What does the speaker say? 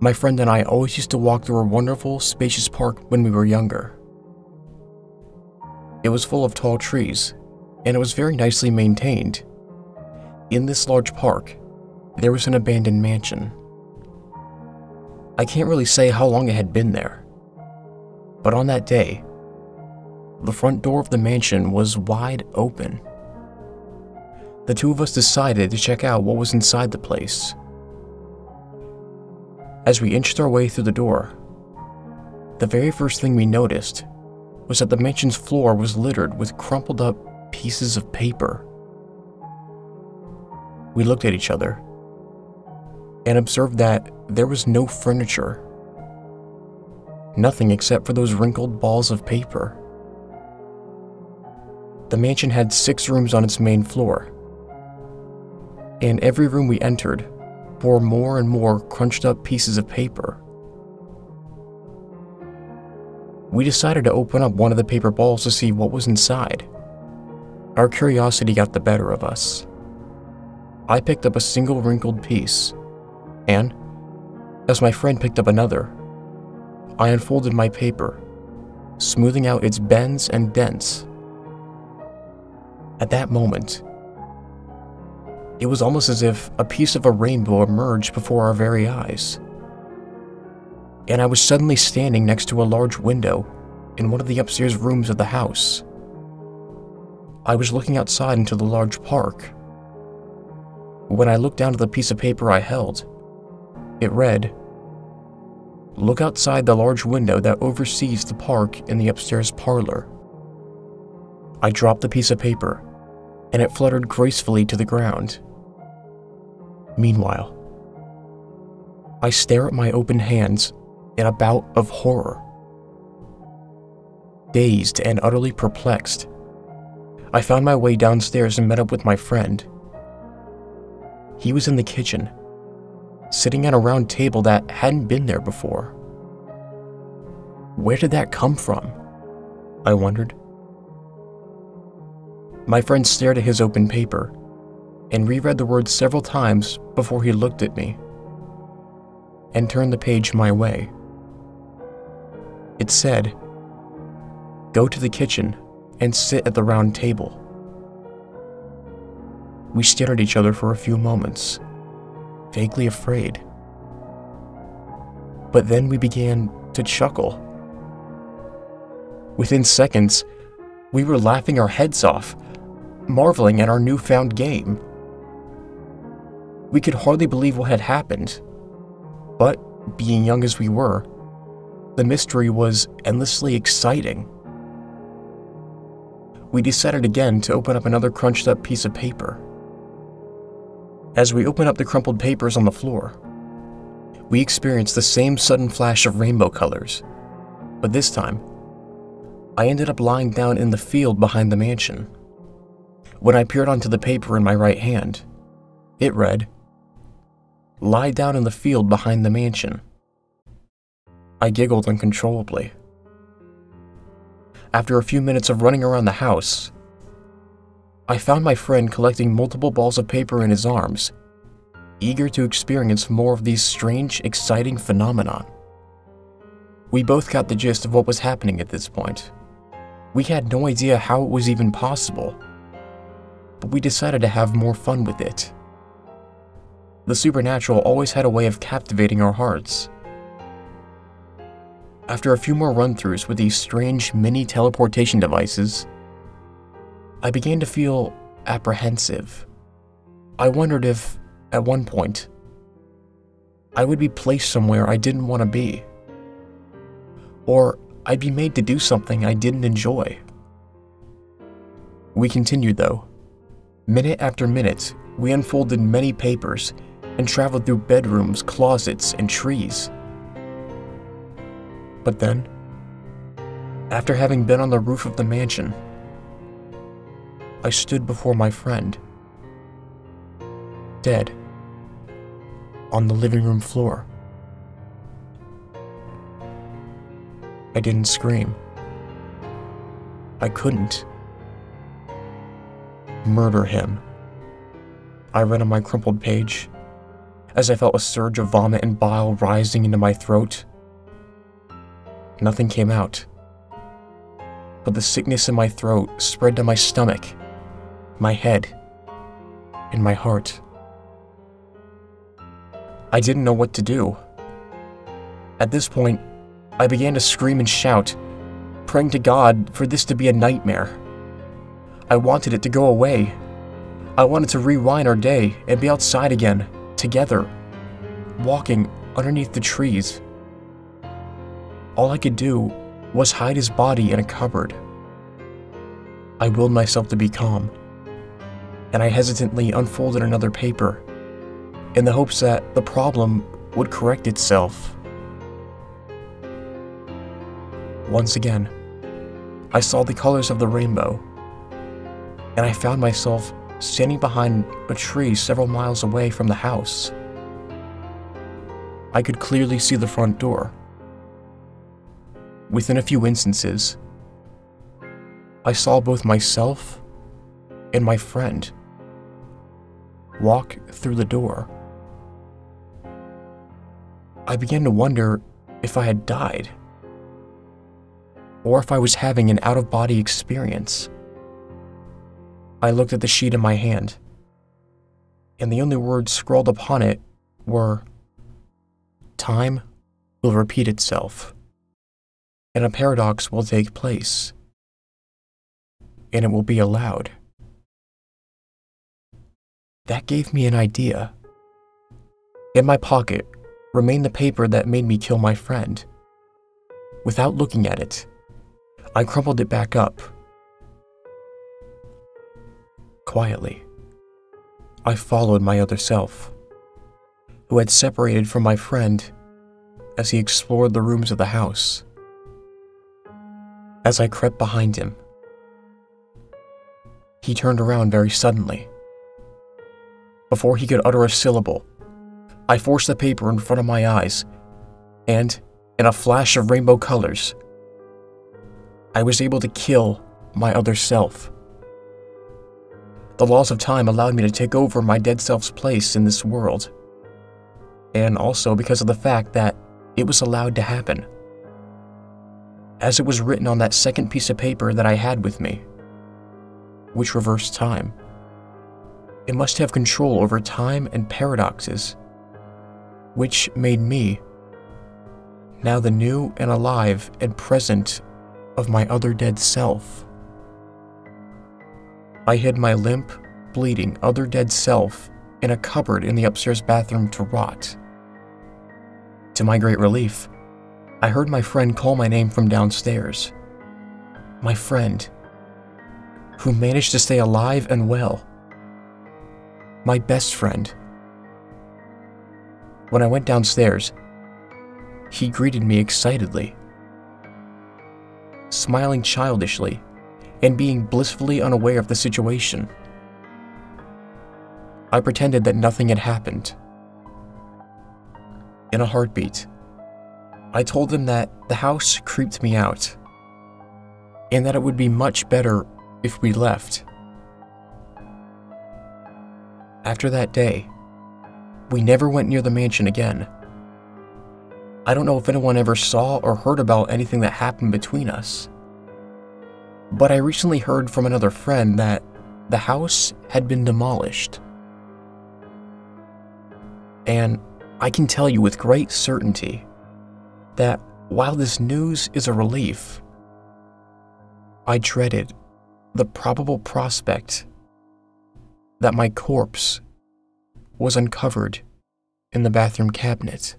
My friend and I always used to walk through a wonderful, spacious park when we were younger. It was full of tall trees, and it was very nicely maintained. In this large park, there was an abandoned mansion. I can't really say how long it had been there, but on that day, the front door of the mansion was wide open. The two of us decided to check out what was inside the place. As we inched our way through the door, the very first thing we noticed was that the mansion's floor was littered with crumpled up pieces of paper. We looked at each other and observed that there was no furniture. Nothing except for those wrinkled balls of paper. The mansion had 6 rooms on its main floor, and every room we entered bore more and more crunched up pieces of paper. We decided to open up one of the paper balls to see what was inside. Our curiosity got the better of us. I picked up a single wrinkled piece, and, as my friend picked up another, I unfolded my paper, smoothing out its bends and dents. At that moment, it was almost as if a piece of a rainbow emerged before our very eyes. And I was suddenly standing next to a large window in one of the upstairs rooms of the house. I was looking outside into the large park. When I looked down at the piece of paper I held, it read, "Look outside the large window that oversees the park in the upstairs parlor." I dropped the piece of paper, and it fluttered gracefully to the ground. Meanwhile, I stare at my open hands in a bout of horror. Dazed and utterly perplexed, I found my way downstairs and met up with my friend. He was in the kitchen, sitting at a round table that hadn't been there before. Where did that come from? I wondered. My friend stared at his open paper and reread the words several times before he looked at me and turned the page my way. It said, "Go to the kitchen and sit at the round table." We stared at each other for a few moments, vaguely afraid. But then we began to chuckle. Within seconds, we were laughing our heads off, marveling at our newfound game. We could hardly believe what had happened, but being young as we were, the mystery was endlessly exciting. We decided again to open up another crunched up piece of paper. As we opened up the crumpled papers on the floor, we experienced the same sudden flash of rainbow colors, but this time, I ended up lying down in the field behind the mansion. When I peered onto the paper in my right hand, it read, "Lie down in the field behind the mansion." I giggled uncontrollably. After a few minutes of running around the house, I found my friend collecting multiple balls of paper in his arms, eager to experience more of these strange, exciting phenomena. We both got the gist of what was happening at this point. We had no idea how it was even possible, but we decided to have more fun with it. The supernatural always had a way of captivating our hearts. After a few more run-throughs with these strange mini teleportation devices, I began to feel apprehensive. I wondered if, at one point, I would be placed somewhere I didn't want to be, or I'd be made to do something I didn't enjoy. We continued though. Minute after minute, we unfolded many papers and traveled through bedrooms, closets, and trees. But then, after having been on the roof of the mansion, I stood before my friend, dead, on the living room floor. I didn't scream. I couldn't. Murder him, I read on my crumpled page, as I felt a surge of vomit and bile rising into my throat. Nothing came out, but the sickness in my throat spread to my stomach, my head, and my heart. I didn't know what to do. At this point, I began to scream and shout, praying to God for this to be a nightmare. I wanted it to go away. I wanted to rewind our day and be outside again, together, walking underneath the trees. All I could do was hide his body in a cupboard. I willed myself to be calm, and I hesitantly unfolded another paper in the hopes that the problem would correct itself. Once again, I saw the colors of the rainbow, and I found myself standing behind a tree several miles away from the house. I could clearly see the front door. Within a few instances, I saw both myself and my friend walk through the door. I began to wonder if I had died, or if I was having an out-of-body experience. I looked at the sheet in my hand, and the only words scrawled upon it were, "Time will repeat itself, and a paradox will take place, and it will be allowed." That gave me an idea. In my pocket remained the paper that made me kill my friend. Without looking at it, I crumpled it back up. Quietly, I followed my other self, who had separated from my friend as he explored the rooms of the house. As I crept behind him, he turned around very suddenly. Before he could utter a syllable, I forced the paper in front of my eyes, and, in a flash of rainbow colors, I was able to kill my other self. The laws of time allowed me to take over my dead self's place in this world, and also because of the fact that it was allowed to happen. As it was written on that second piece of paper that I had with me, which reversed time. It must have control over time and paradoxes, which made me now the new and alive and present of my other dead self. I hid my limp, bleeding other dead self in a cupboard in the upstairs bathroom to rot. To my great relief, I heard my friend call my name from downstairs. My friend, who managed to stay alive and well. My best friend. When I went downstairs, he greeted me excitedly, smiling childishly and being blissfully unaware of the situation. I pretended that nothing had happened. In a heartbeat, I told him that the house creeped me out and that it would be much better if we left. After that day, we never went near the mansion again. I don't know if anyone ever saw or heard about anything that happened between us, but I recently heard from another friend that the house had been demolished. And I can tell you with great certainty that while this news is a relief, I dreaded the probable prospect that my corpse was uncovered in the bathroom cabinet.